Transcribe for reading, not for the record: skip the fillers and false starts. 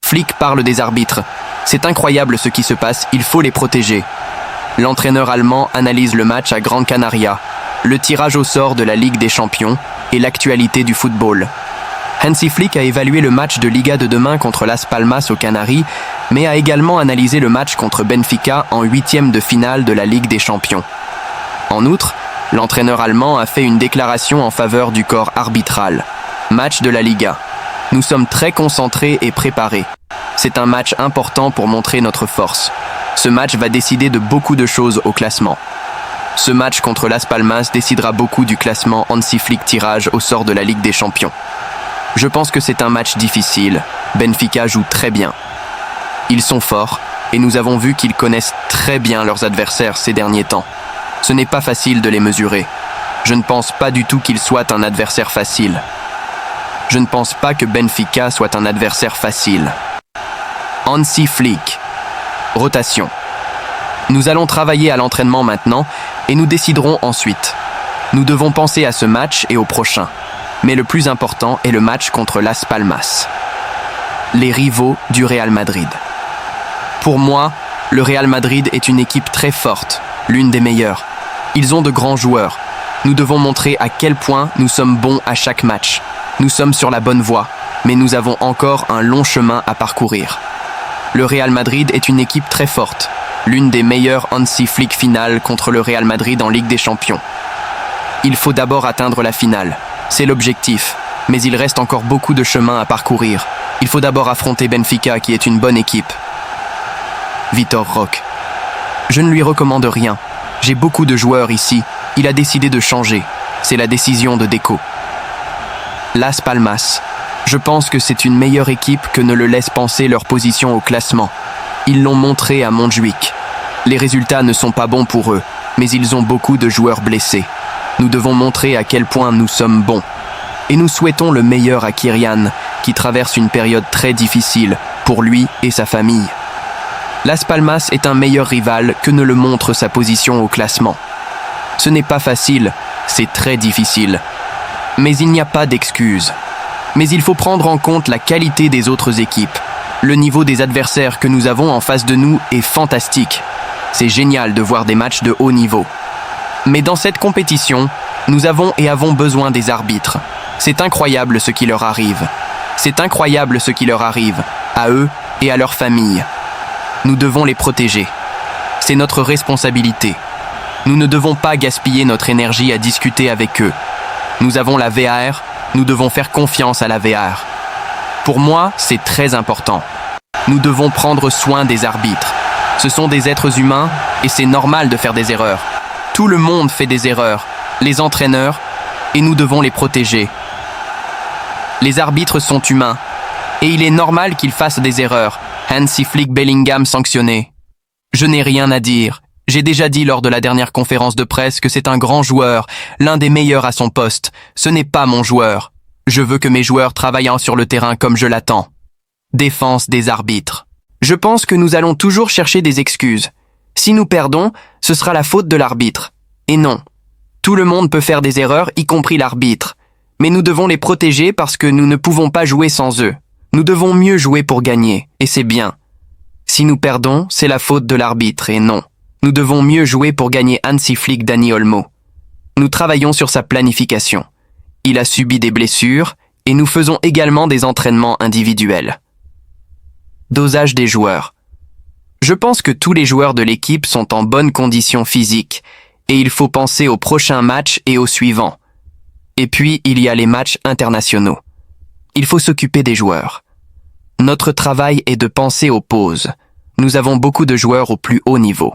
Flick parle des arbitres. C'est incroyable ce qui se passe, il faut les protéger. L'entraîneur allemand analyse le match à Gran Canaria, le tirage au sort de la Ligue des Champions et l'actualité du football. Hansi Flick a évalué le match de Liga de demain contre Las Palmas aux Canaries, mais a également analysé le match contre Benfica en 8e de finale de la Ligue des Champions. En outre, l'entraîneur allemand a fait une déclaration en faveur du corps arbitral. Match de la Liga. Nous sommes très concentrés et préparés. C'est un match important pour montrer notre force. Ce match va décider de beaucoup de choses au classement. Ce match contre Las Palmas décidera beaucoup du classement Hansi Flick tirage au sort de la Ligue des Champions. Je pense que c'est un match difficile. Benfica joue très bien. Ils sont forts et nous avons vu qu'ils connaissent très bien leurs adversaires ces derniers temps. Ce n'est pas facile de les mesurer. Je ne pense pas du tout qu'ils soient un adversaire facile. Je ne pense pas que Benfica soit un adversaire facile. Hansi Flick. Rotation. Nous allons travailler à l'entraînement maintenant et nous déciderons ensuite. Nous devons penser à ce match et au prochain. Mais le plus important est le match contre Las Palmas. Les rivaux du Real Madrid. Pour moi, le Real Madrid est une équipe très forte, l'une des meilleures. Ils ont de grands joueurs. Nous devons montrer à quel point nous sommes bons à chaque match. Nous sommes sur la bonne voie, mais nous avons encore un long chemin à parcourir. Le Real Madrid est une équipe très forte, l'une des meilleures Hansi Flick finales contre le Real Madrid en Ligue des Champions. Il faut d'abord atteindre la finale. C'est l'objectif, mais il reste encore beaucoup de chemin à parcourir. Il faut d'abord affronter Benfica qui est une bonne équipe. Vitor Roque. Je ne lui recommande rien. J'ai beaucoup de joueurs ici. Il a décidé de changer. C'est la décision de Deco. Las Palmas. Je pense que c'est une meilleure équipe que ne le laisse penser leur position au classement. Ils l'ont montré à Montjuïc. Les résultats ne sont pas bons pour eux, mais ils ont beaucoup de joueurs blessés. Nous devons montrer à quel point nous sommes bons. Et nous souhaitons le meilleur à Kyrian, qui traverse une période très difficile pour lui et sa famille. Las Palmas est un meilleur rival que ne le montre sa position au classement. Ce n'est pas facile, c'est très difficile. Mais il n'y a pas d'excuses. Mais il faut prendre en compte la qualité des autres équipes. Le niveau des adversaires que nous avons en face de nous est fantastique. C'est génial de voir des matchs de haut niveau. Mais dans cette compétition, nous avons besoin des arbitres. C'est incroyable ce qui leur arrive. C'est incroyable ce qui leur arrive, à eux et à leurs familles. Nous devons les protéger. C'est notre responsabilité. Nous ne devons pas gaspiller notre énergie à discuter avec eux. Nous avons la VAR, nous devons faire confiance à la VAR. Pour moi, c'est très important. Nous devons prendre soin des arbitres. Ce sont des êtres humains et c'est normal de faire des erreurs. Tout le monde fait des erreurs, les entraîneurs, et nous devons les protéger. Les arbitres sont humains, et il est normal qu'ils fassent des erreurs. Hansi Flick Bellingham sanctionné. Je n'ai rien à dire. J'ai déjà dit lors de la dernière conférence de presse que c'est un grand joueur, l'un des meilleurs à son poste. Ce n'est pas mon joueur. Je veux que mes joueurs travaillent sur le terrain comme je l'attends. Défense des arbitres. Je pense que nous allons toujours chercher des excuses. Si nous perdons, ce sera la faute de l'arbitre. Et non. Tout le monde peut faire des erreurs, y compris l'arbitre. Mais nous devons les protéger parce que nous ne pouvons pas jouer sans eux. Nous devons mieux jouer pour gagner, et c'est bien. Si nous perdons, c'est la faute de l'arbitre, et non. Nous devons mieux jouer pour gagner Hansi Flick Dani Olmo. Nous travaillons sur sa planification. Il a subi des blessures, et nous faisons également des entraînements individuels. Dosage des joueurs. Je pense que tous les joueurs de l'équipe sont en bonne condition physique, et il faut penser au prochain match et au suivant. Et puis, il y a les matchs internationaux. Il faut s'occuper des joueurs. Notre travail est de penser aux pauses. Nous avons beaucoup de joueurs au plus haut niveau.